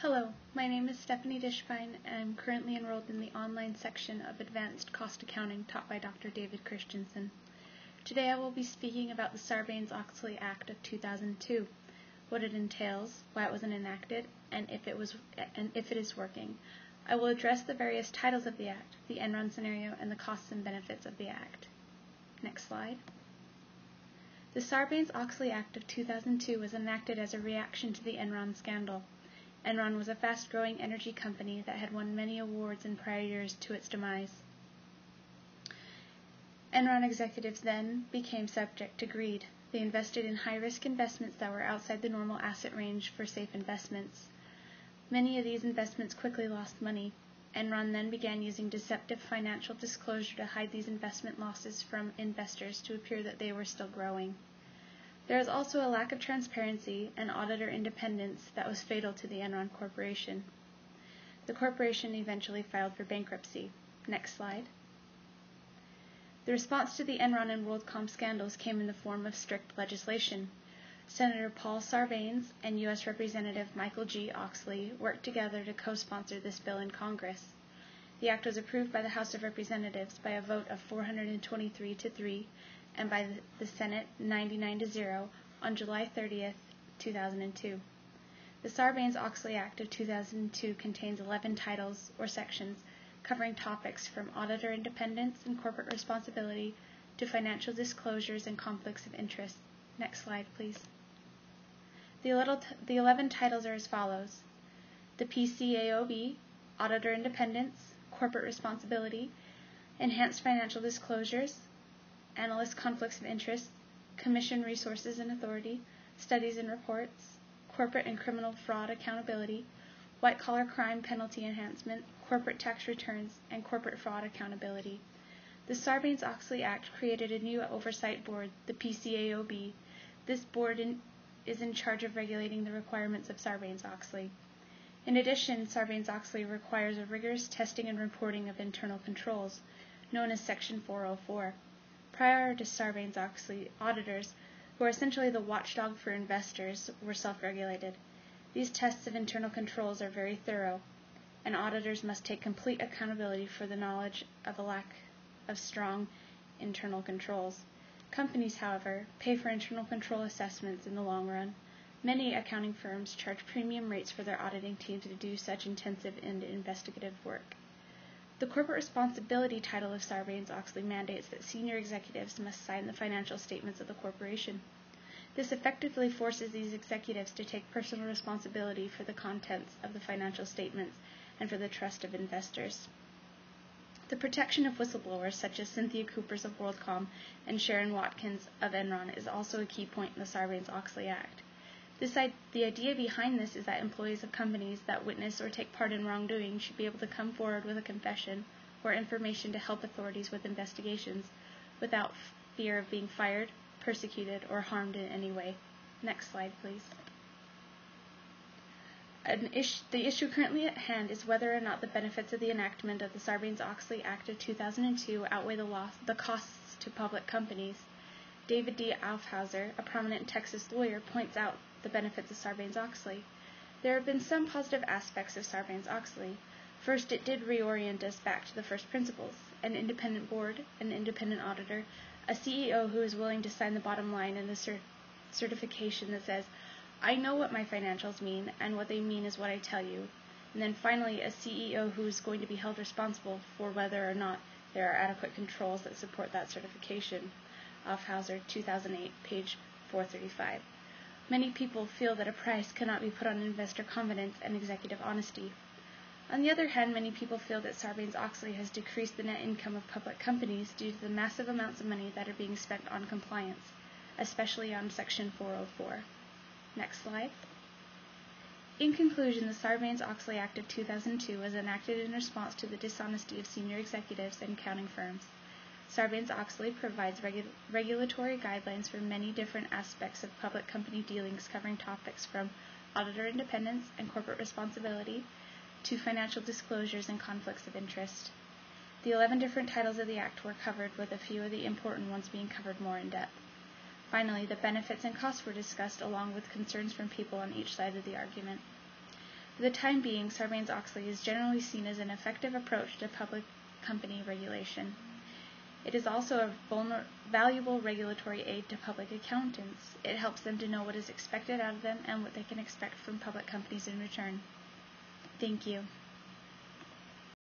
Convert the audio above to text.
Hello, my name is StephanieDischbein, and I'm currently enrolled in the online section of Advanced Cost Accounting taught by Dr. David Christensen. Today I will be speaking about the Sarbanes-Oxley Act of 2002, what it entails, why it was enacted, and if it is working. I will address the various titles of the Act, the Enron scenario, and the costs and benefits of the Act. Next slide. The Sarbanes-Oxley Act of 2002 was enacted as a reaction to the Enron scandal. Enron was a fast-growing energy company that had won many awards in prior years to its demise. Enron executives then became subject to greed. They invested in high-risk investments that were outside the normal asset range for safe investments. Many of these investments quickly lost money. Enron then began using deceptive financial disclosure to hide these investment losses from investors to appear that they were still growing. There is also a lack of transparency and auditor independence that was fatal to the Enron Corporation. The corporation eventually filed for bankruptcy. Next slide. The response to the Enron and WorldCom scandals came in the form of strict legislation. Senator Paul Sarbanes and U.S. Representative Michael G. Oxley worked together to co-sponsor this bill in Congress. The act was approved by the House of Representatives by a vote of 423-3 and by the Senate 99-0 on July 30, 2002. The Sarbanes-Oxley Act of 2002 contains 11 titles or sections covering topics from auditor independence and corporate responsibility to financial disclosures and conflicts of interest. Next slide, please. The 11 titles are as follows: the PCAOB, Auditor Independence, Corporate Responsibility, Enhanced Financial Disclosures, Analyst Conflicts of Interest, Commission Resources and Authority, Studies and Reports, Corporate and Criminal Fraud Accountability, White-Collar Crime Penalty Enhancement, Corporate Tax Returns, and Corporate Fraud Accountability. The Sarbanes-Oxley Act created a new oversight board, the PCAOB. This board is in charge of regulating the requirements of Sarbanes-Oxley. In addition, Sarbanes-Oxley requires a rigorous testing and reporting of internal controls, known as Section 404. Prior to Sarbanes-Oxley, auditors, who are essentially the watchdog for investors, were self-regulated. These tests of internal controls are very thorough, and auditors must take complete accountability for the knowledge of a lack of strong internal controls. Companies, however, pay for internal control assessments in the long run. Many accounting firms charge premium rates for their auditing team to do such intensive and investigative work. The corporate responsibility title of Sarbanes-Oxley mandates that senior executives must sign the financial statements of the corporation. This effectively forces these executives to take personal responsibility for the contents of the financial statements and for the trust of investors. The protection of whistleblowers such as Cynthia Coopers of WorldCom and Sharon Watkins of Enron is also a key point in the Sarbanes-Oxley Act. The idea behind this is that employees of companies that witness or take part in wrongdoing should be able to come forward with a confession or information to help authorities with investigations without fear of being fired, persecuted, or harmed in any way. Next slide, please. The issue currently at hand is whether or not the benefits of the enactment of the Sarbanes-Oxley Act of 2002 outweigh the costs to public companies. David D. Aufhauser, a prominent Texas lawyer, points out the benefits of Sarbanes-Oxley. There have been some positive aspects of Sarbanes-Oxley. First, it did reorient us back to the first principles: an independent board, an independent auditor, a CEO who is willing to sign the bottom line, and a certification that says, "I know what my financials mean, and what they mean is what I tell you." And then finally, a CEO who is going to be held responsible for whether or not there are adequate controls that support that certification. Aufhauser, 2008, page 435. Many people feel that a price cannot be put on investor confidence and executive honesty. On the other hand, many people feel that Sarbanes-Oxley has decreased the net income of public companies due to the massive amounts of money that are being spent on compliance, especially on Section 404. Next slide. In conclusion, the Sarbanes-Oxley Act of 2002 was enacted in response to the dishonesty of senior executives and accounting firms. Sarbanes-Oxley provides regulatory guidelines for many different aspects of public company dealings, covering topics from auditor independence and corporate responsibility to financial disclosures and conflicts of interest. The 11 different titles of the Act were covered, with a few of the important ones being covered more in depth. Finally, the benefits and costs were discussed, along with concerns from people on each side of the argument. For the time being, Sarbanes-Oxley is generally seen as an effective approach to public company regulation. It is also a valuable regulatory aid to public accountants. It helps them to know what is expected out of them and what they can expect from public companies in return. Thank you.